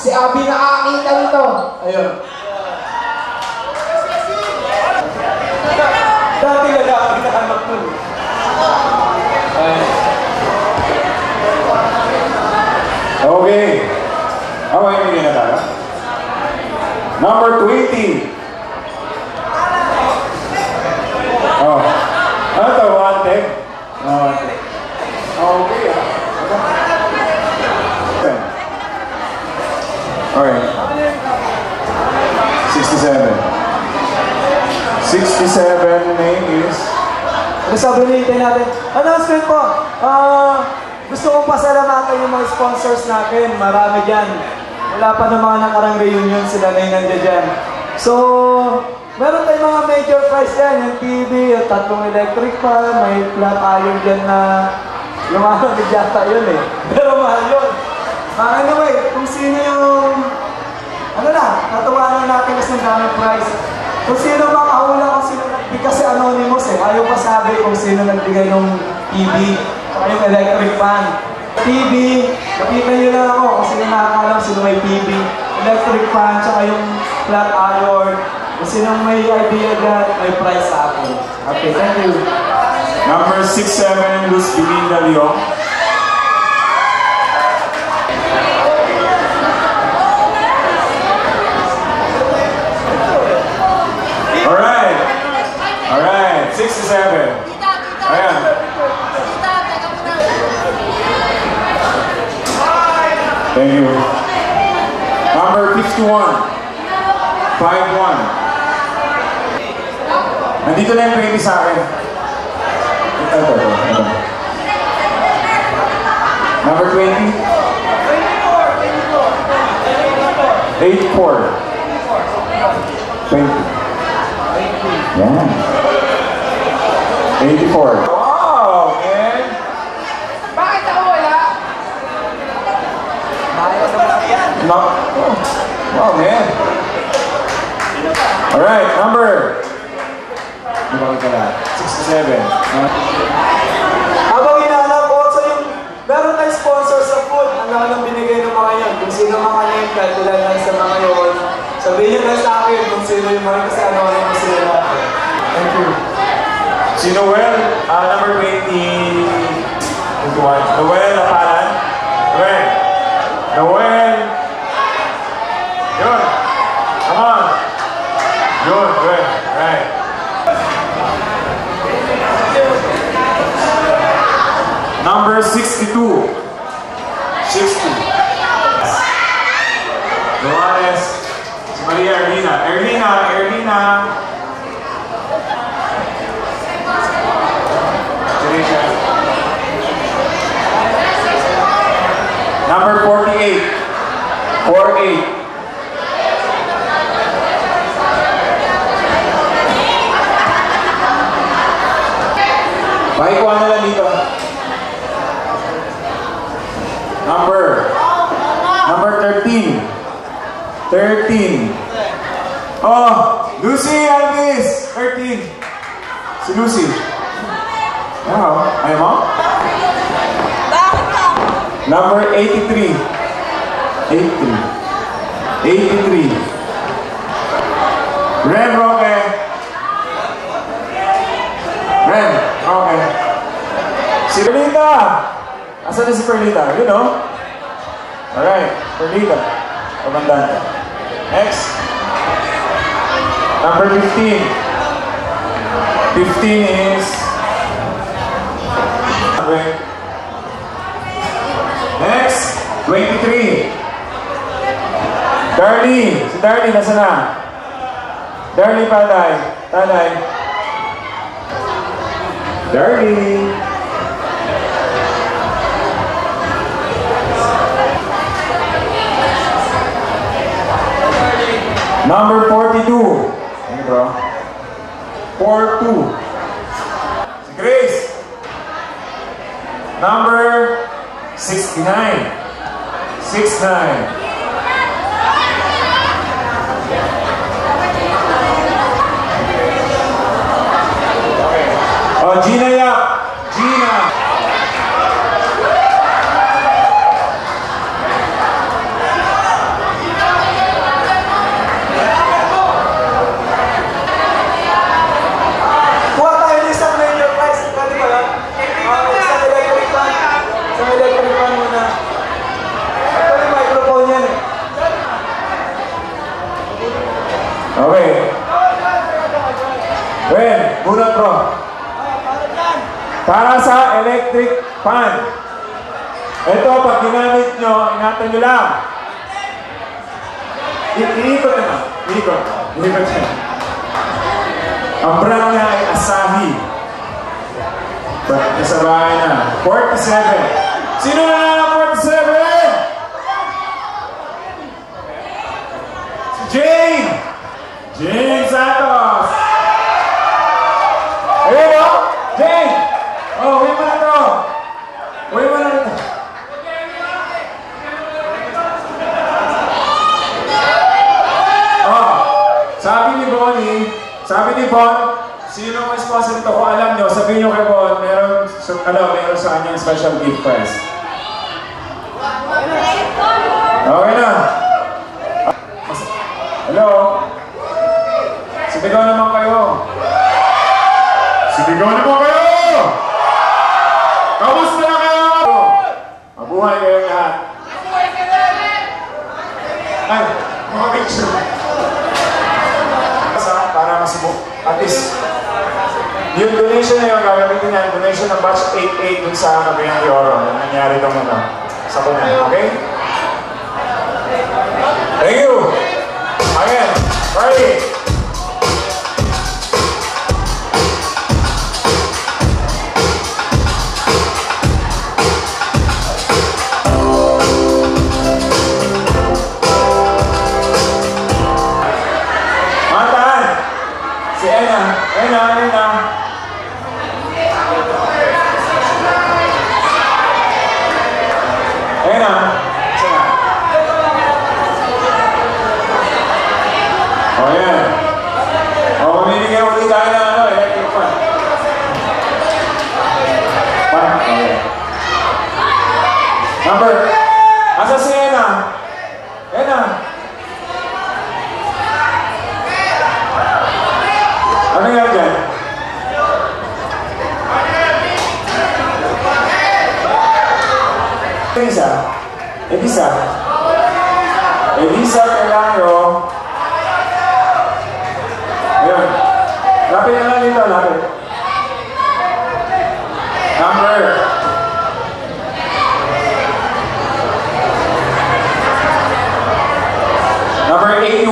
Si Abby nakakita nito. Ayun. Dati nag-anak mo. Okay. Okay, hindi na tayo. Number 20. Oh. Ano ito? Wanted? Wanted. Okay. Alright. 67. 67 name is... Ano sabi natin? Announcement po. Gusto kong pasalamatan yung mga sponsors natin. Marami dyan. Wala pa ng mga nakarang reunion, sila na yung nandiyan dyan. So, meron tayong mga major prize dyan. Yung TV, yung 3 electric fan, may flat iron dyan na yung mga nagyata yun eh. Pero mahal yun. Anyway, kung sino yung... Ano na, natawanan natin kasi ng daming prize. Kung sino makahula, kung sino nagbigay, kasi anonymous eh. Ayaw pa sabi kung sino nagbigay ng TV, saka yung electric fan. TV, nakita nyo lang ako kung sino nakakalam sino may TV, electric fan, saka yung flat iron. Kung sino may idea dyan, may prize sa akin. Okay, thank you. Number 67, Luz Belinda Leon. Alright, 67. Ayan. Thank you. Number 51. 51. Nandito na yung 20 sa akin. Ito. Number 20. 84. 20. Yan. 84. Wow, man! Bakit ako wala? No. Wow, man! Alright, number 67. Habang hinahanap ko, so yung meron tayong sponsor sa food, ang lang binigay ng mga yan. Kung sino mga name, kahit ilan lang sa mga yun. Sabihin nyo na sa akin kung sino yung mga kasi ano yung sila natin. Thank you. Si Noel, number 20. Noel, napalan. Noel. Yun. Come on. Yun, good. Right. Number 62. 60. Dolores. Si Maria Erlina. Erlina. Number 48. 48. Pakikuha na lang dito. Number 13. 13. Oh, Lucy Alvis. 13. Si Lucy. Wow. Ay mo? Number 83. 83. Ren Roque. Si Perlita. Asan na si Perlita? You know? Alright, Perlita. Pagandaan. Next. Number 15. 15 is... Next, 23. Darlie. Si Darlie, nasa na? Darlie, Paday. Darlie. Number 42. Thank you, bro. 42. Si Grace. Number 69. 69. Oh, Gina Yap. Gina. Pan. Ito, pag ginamit nyo, ingatan nyo lang. Iikot naman. Iikot. Iikot nyo. Ang brand niya ay Asahi. Kasabayan na. 47. Sino na ng 47? Si Jane! Jane Santos! Ayun o! Jane! Oh, huwi mo na to! Huwi mo na to! Oh, sabi ni Bon, sino ang sponsor nito? Kung alam nyo, sabihin nyo kay Bon, meron sa kanyang special gift prize. Okay na. Hello? Sibigaw naman kayo. Sibigaw naman kayo! Kamusta na kayo? Mabuhay kayo lahat. Ay, mga picture. Para masibok. At least, yung donation na yun, gagamitin niya, donation ng batch 88 dun sa Kabilang de Oro. Yung nangyari itong sa kunan. Okay? Thank you! Again, party! Si Ena. Oh, yan. Oh, mamimigay ulit tayo ng electric fan. Okay. Number. Asa si Ena? Ano yan dyan? Elisa Calario. Ayan. Lapit na lang dito, lapit. Number. Number 81.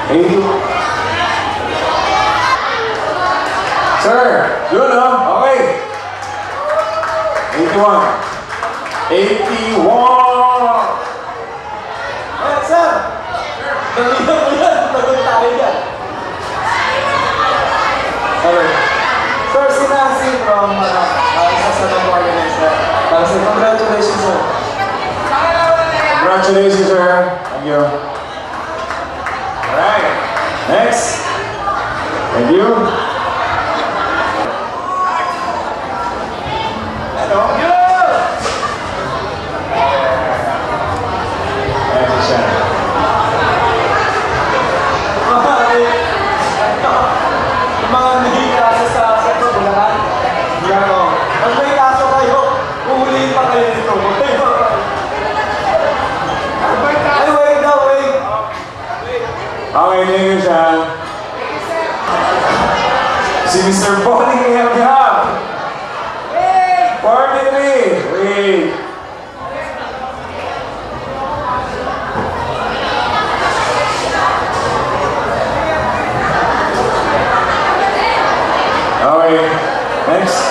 82. Sir, yun o. Okay. 81. Eh, sir! Dalihan mo yan! Tagal tayo yan! Okay. Sir, si Nancy from isa sa mga organizer. Congratulations, sir. Congratulations, sir. Thank you. Alright. Next. Thank you. Okay, thank you, Sean. Si Mr. Bonnie Hab. 43. Wait. Okay, next.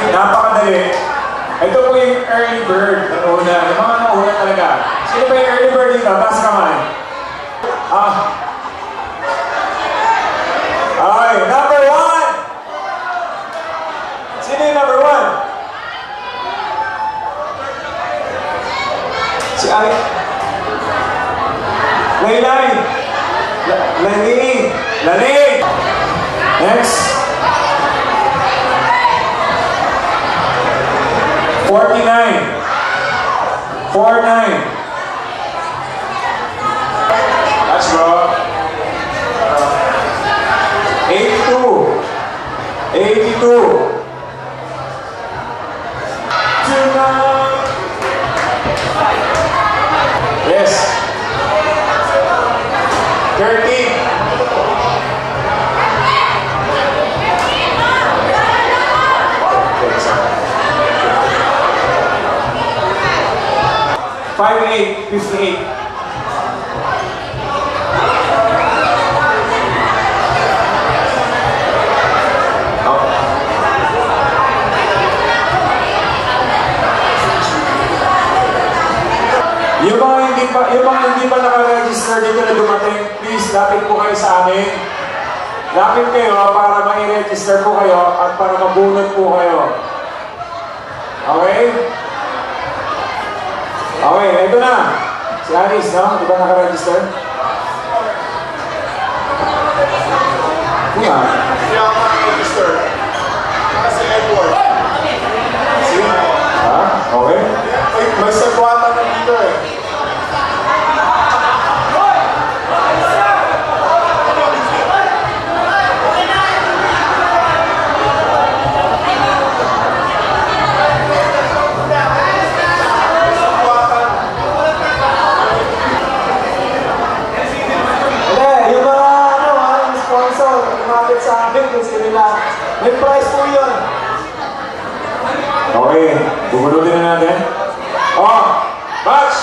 Napakadali. Ito po yung early bird. Yung mga nauna talaga. Sino ba yung early bird dito? Taas kamay. Okay, number 1. Sino yung number 1? Si Ay. Laylay. Laling. Next. 49. 49. Let's go. 82. 82. Tonight. 5858. Yung mga hindi pa naka-register dito na dumating, please, lapit po kayo sa amin. Lapit kayo para ma-register po kayo at para mabunot po kayo. Okay? Okay, ito na. Si Alice, no? Di ba naka-register? Kuya? Hindi ako naka-register. Kasi Edward. Sige. Ha? Okay? May sagwatan na dito eh. Sa akin kung sino na may price po yun. Okay, bubulutin na natin. Oh, Batch!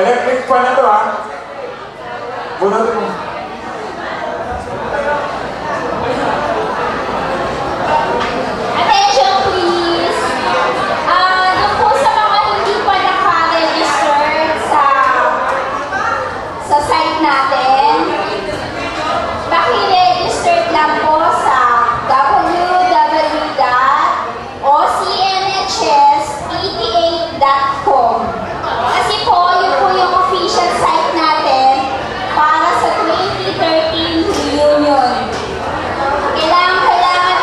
Electric fan na to ha. Bunutin mo. Attention please! Doon po sa mga hindi pa naka-register sa site natin, paki-register lang po sa www.ocnhs88.com. Kasi po, yun po yung official site natin para sa 2013 reunion. Kailangan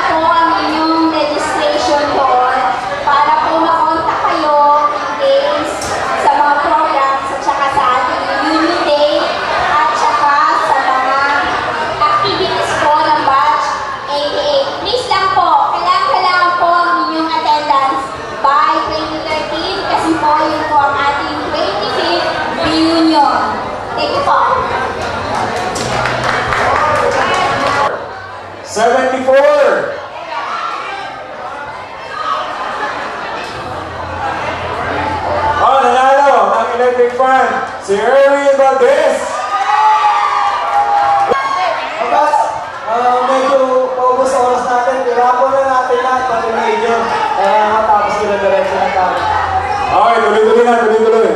po ang inyong registration doon para po makontak kayo in case sa mga programs at saka sa ating reunion day at saka sa mga activities po ng batch 88. Please lang po, kailangan po ang inyong attendance by 2013 kasi po yun po ang ating 25th reunion. Thank you po. 74! Oh, nanalo ang electric fan, si Erwin Valdez! Abas, medyo paubos sa oras natin. Irapo na natin lahat pati na inyo. Matapos ko na diretso na tayo. Okay, tuloy-tuloy na, tuloy-tuloy.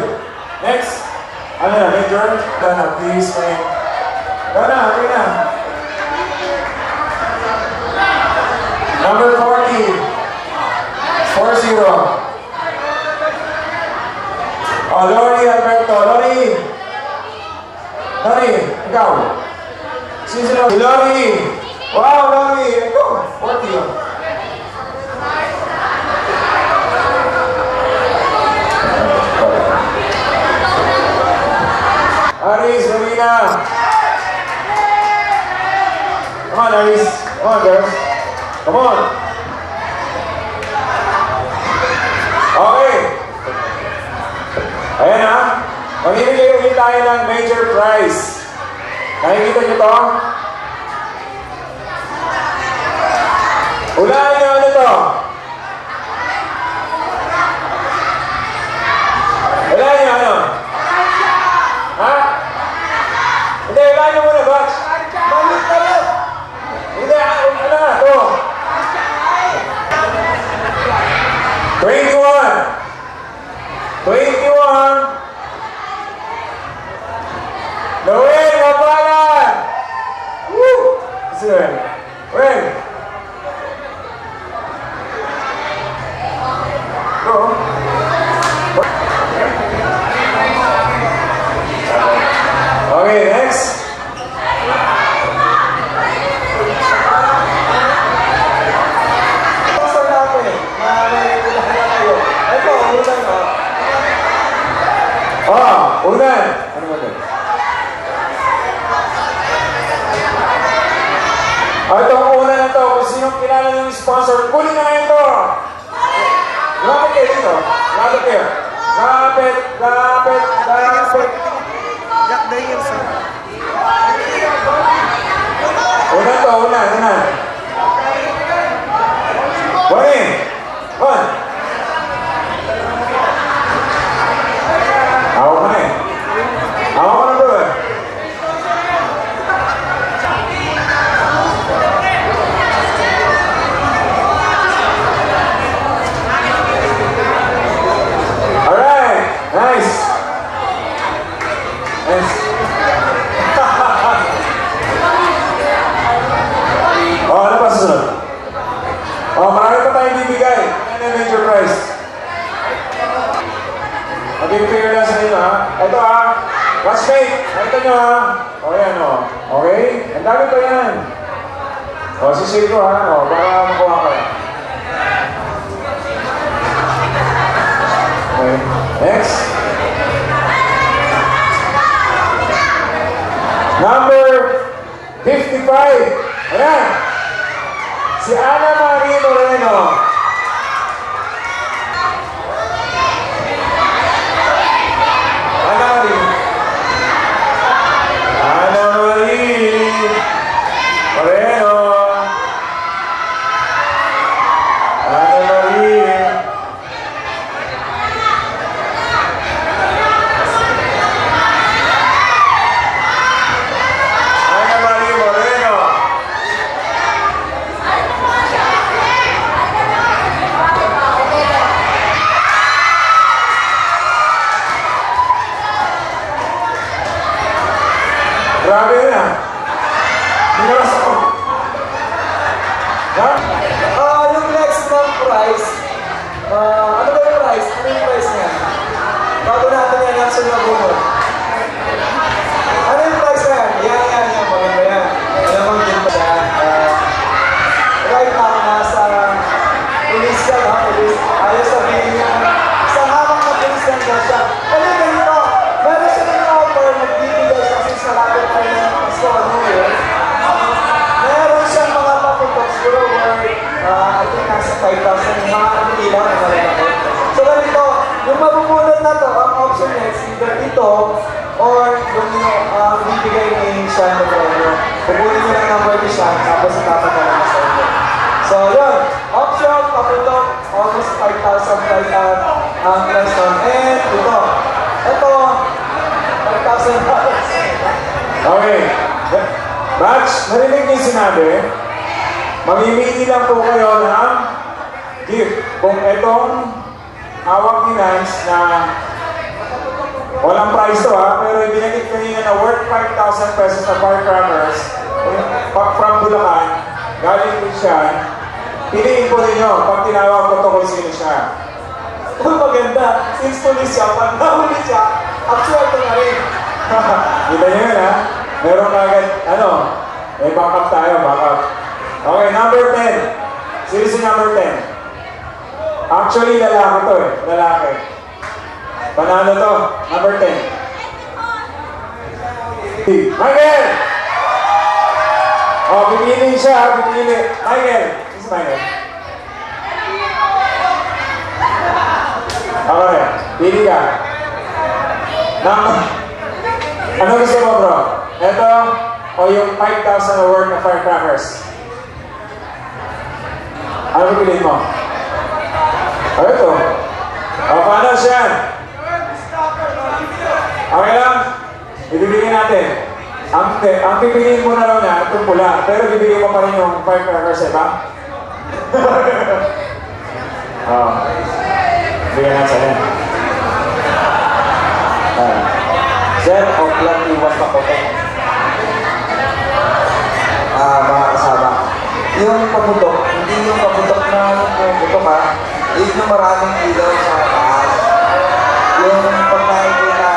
Next. Ano na, Major? Dana, please, man. Dana, okay na. Number 40. 40. Oh, Lori Alberto. Lori! Lori, ikaw. Sino? Si Lori! Wow, Lori! Ito, 40 yun. Aris, Marina! Come on, Aris. Come on, girls. Come on. Okay. Ayan ha. Mamimigay ulit tayo ng major prize. Nakikita niyo to? Hulaan niyo ano to? Hulaan niyo ano? Ha? Hindi, hulaan niyo muna, Batch. Balik tayo! Hindi, ano nga, to. 21. 21. Noel, mapalan! Woo! Sino yun? Noel! Go. Okay, next. Sponsor natin. May kailangan kayo. Ito, ulan o. Ulan. Ano ba ito? Itong ulan na to, kung sinong kilala ng sponsor, kunin na ngayon to. Lapit kayo dito. Lapit kayo. Lapit, lapit, lapit. Jack Daniels. Ulan to, ulan, ulan. One. Maging fair lang sa inyo, ha? Ito, ha? Watchmate, nakita nyo, ha? O, yan, o. Okay? Ang dami pa yan. O, sisip ko, ha? O, para makuha ka. Okay. Next. Number 55. Ayan. Si Ana Marie Moreno. Ana Marie. Ana Marie Moreno. Ana Marie. Ana Marie Moreno. Grabe na. Binaras ako. Ha? Yung next na prize, ano ba yung prize? Ano yung prize niya? Bago natin i-announce yung nabunod. Ano yung prize na yan? Yan. Maganda yan. Alam mo, din pa siya. Right now, nasa police ka, no? Police. Ayos sabihin niya. Isang hawak na police lang daw siya. Ano ganito? Meron siya ng offer, nagbibigay siya kasi sa lapit tayo ng Pasko, ano yun? Meron siyang mga paputok, siguro worth, I think nasa 5,000, yung mga ilaw na malalaki. So ganito, yung mabubunod na to, ang option next, either ito, or yung bibigay ni Sean na Pedro. Pupunin nyo lang number ni Sean, tapos itapat na lang sa inyo. So yun, option, paputok, almost 5,000 price ang lesson. And ito, 5,000 dollars. Okay. Batch, narinig niyo yung sinabi, mamimili lang po kayo ng gift. Kung itong hawak ni Nance na walang price to, ha, pero ibinagit kanina na worth 5,000 pesos na firecrackers from Bulacan, galing po siya, piliin po ninyo pag tinawag ko to kung sino siya. Uy, maganda. Since police siya, pag nahuli siya, actual ko na rin. Kita nyo yun, ha? Meron agad, may backup tayo, backup. Okay, number 10. Sino si number 10? Actually, lalaki to eh. Lalaki. Panalo to. Number 10. Michael! Oh, pipili siya, pipili. Michael! This is Michael. Okay, pili ka. Ano gusto mo, bro? Ito, o yung 5,000 na worth na firecrackers? Ano pipiliin mo? O ito. O, paano siya? Okay lang? Ibibigyan natin. Ang pipiliin mo na lang niya, itong pula. Pero bibigyan mo pa rin yung firecrackers, ba? O. Bigyan natin sa'yo. Sir, Oakland iwas pa ko. Mga kasama. Yung paputok, hindi yung paputok na puputok ha. Yung maraming ilaw sa taas. Yung pagkain nila.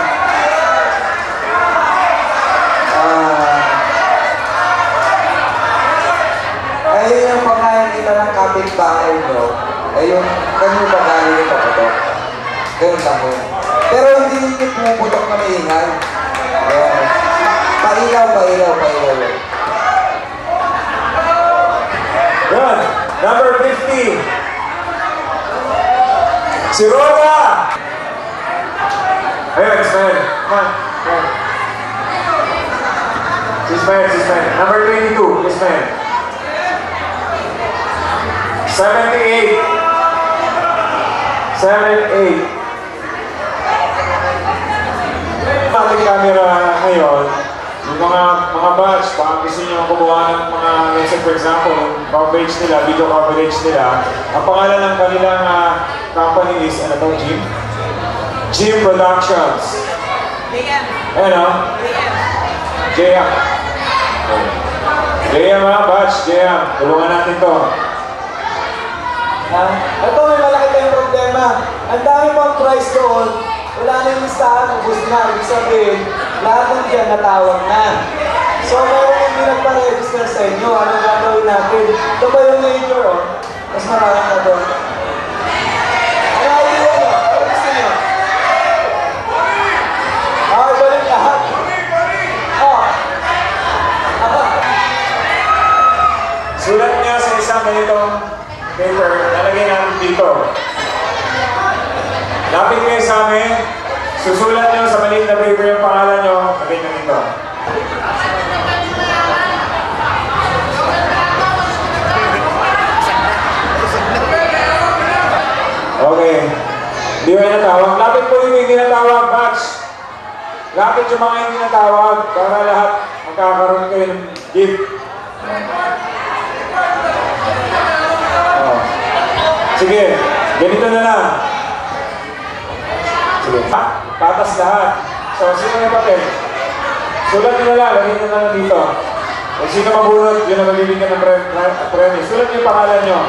Ayun yung pagkain nila ng kapitbahay mo. Ayun, kanyo ba galing yung paputok? Ganun lang mo. Pero hindi yung pumuputok na maingay. Pailaw. Good. Number 50. Si Roda! Ayun, Ismael. Come on. Si Ismael. Number 22, Ismael. 78. Ating camera ngayon, yung mga batch, baka gusto nyo kumuha ng mga, let's say for example, coverage nila, video coverage nila. Ang pangalan ng kanilang company is, ano to, Jim? Jim Productions. Ayan o? JM. JM ha, batch, JM. Tulungan natin to. Ito may malaki tayong problema. Ang dami pang price doon, wala na yung listahan, ubus na. Ibig sabihin, lahat ng dyan natawag na. So, mayroon hindi nagpa-register sa inyo. Anong gagawin natin? Ito ba yung major, oh? Mas marami na doon. Ano idea nyo? Ano gusto nyo? Okay, balik lahat. Oh. Sulat niya sa isang ganitong paper, lalagay natin dito. Lapit kayo sa amin, susulat niyo sa maliit na paper yung pangalan niyo, lagay niyo dito. Okay. Hindi kayo natawag. Lapit po yung hindi natawag, batch. Lapit yung mga hindi natawag para lahat magkakaroon kayo ng gift. Oh. Sige, ganito na lang. Sige. Patas lahat. So, sino may papel? Sulat nyo na lang, lagay nyo na lang dito. Kung sino mabunod, yun ang magbibigyan ng premyo. Sulat nyo yung pangalan nyo.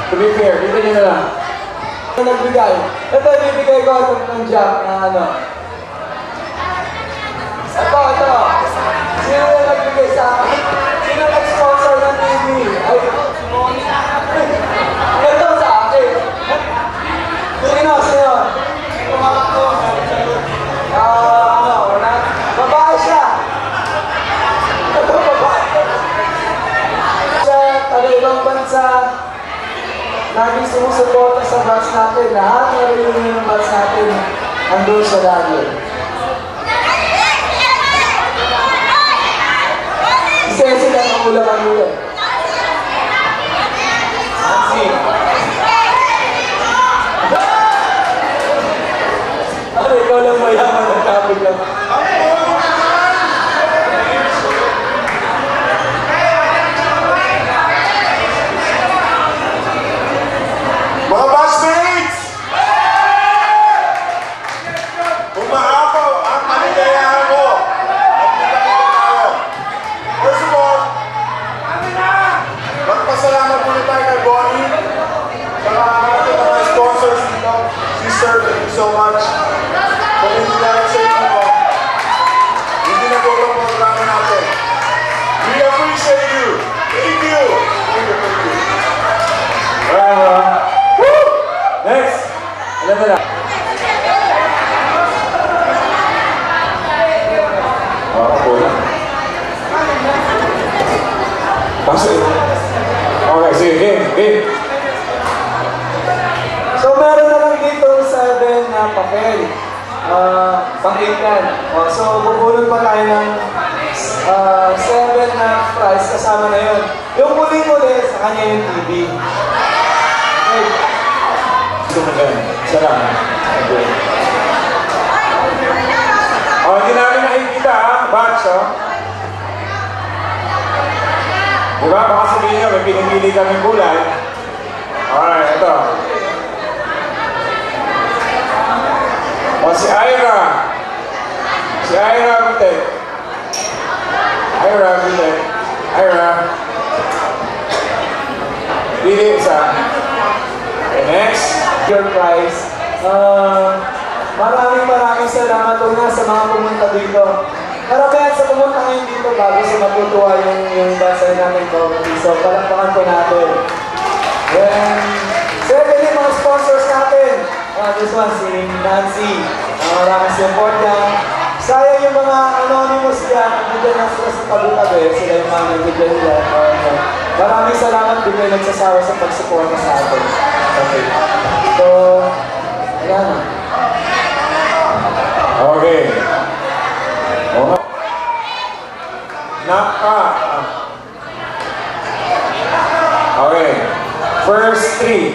To be fair, dito nyo na lang. Nagbigay. Ito, ibibigay ko ng job na ano. Ito. Sino na nagbigay sa akin? Sino nag-sponsor ng TV? Ay, ito sa akin. Sino? Babae siya. Ito, babae. Siya, taga-ibang bansa. Laging sumusuporta sa batch natin. Lahat na reunion ng batch natin andun siya lagi. Isa lang ang ulang-ulang. Nancy. Ano, ikaw lang mayaman ng topic lang. Mga batchmates! Umaapaw ang kaligayahan mo at pinakita tayo. First of all, magpasalamat muna tayo kay Bonnie sa ating mga sponsors dito. Sister, thank you so much. Kung hindi natin sa inyo ko, hindi na po ang programa natin. We appreciate you. Thank you. Thank you. Next! Alam mo lang. Ako na. Pasok. Okay, sige. Game. So, meron na lang dito 7 na papel. Pang-8 so, bubulon pa tayo ng 7 na prize kasama na yun. Yung muli-muli, sa kanya yung TV. Okay. Salamat. Oh, hindi namin nakikita batch, oh. Diba? Baka sabihin nyo, may pinipili kami kulay. Alright, ito. O, si Ira. Si Ira Butek. Ira. Pili isa. Okay, next. Your prize. Maraming salamat una sa mga pumunta dito. Karamihan sa pumunta ngayon dito bago sa matutuwa yung basay namin comedy. So, palakpakan po natin. Then, secondly, mga sponsors natin. This one, si Nancy. Maraming support niya. Sayang yung mga anonymous dyan. Nandiyan na sila sa tabi-tabi. Sila yung mga nandiyan dyan. Maraming salamat din kayo nagsasawa sa pagsuporta sa atin. Okay. So, wala na. Okay. Okay. First 3.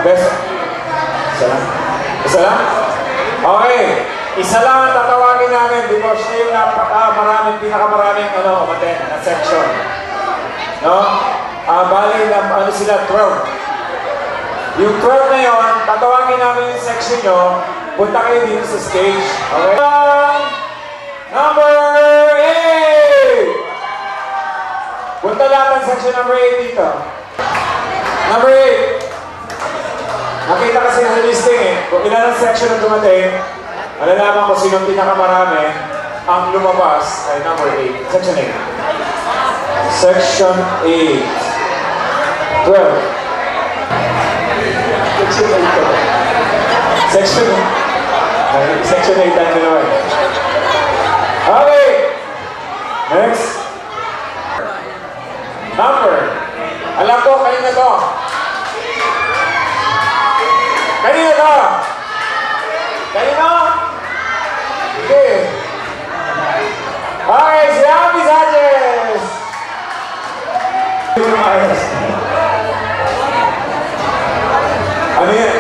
Best. Isa lang? Okay. Isa lang ang tatawagin namin because siya yung pinakamaraming umaten na section. No? Bali na sila 12. Yung 12 na yun, tatawagin namin yung section nyo, punta kayo dito sa stage. Okay? Number 8! Punta lahat ng section number 8 dito. Number 8. Nakita kasi sa listing eh, kung ilan ang section na dumating, malalaman ko sino ang pinakamarami, ang lumabas ay number 8, section 8. Section 8. 12. Section 8 ko. Section 8 ang dalawa eh. Okay! Next. Number. Alam ko, kanina to. Kanina to. Kanina? Okay. Okay, si Abby Sanchez. Ano yan?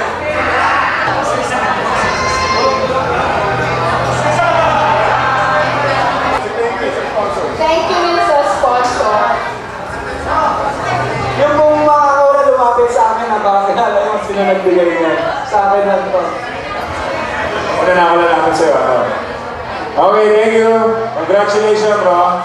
Thank you sa sponsor. Yung kung makakaula lumapit sa akin, nakakilala yung sino nagbigay niya. Sa akin lang to. Wala na ako lalapit sa'yo. Okay, thank you. Congratulations, bro.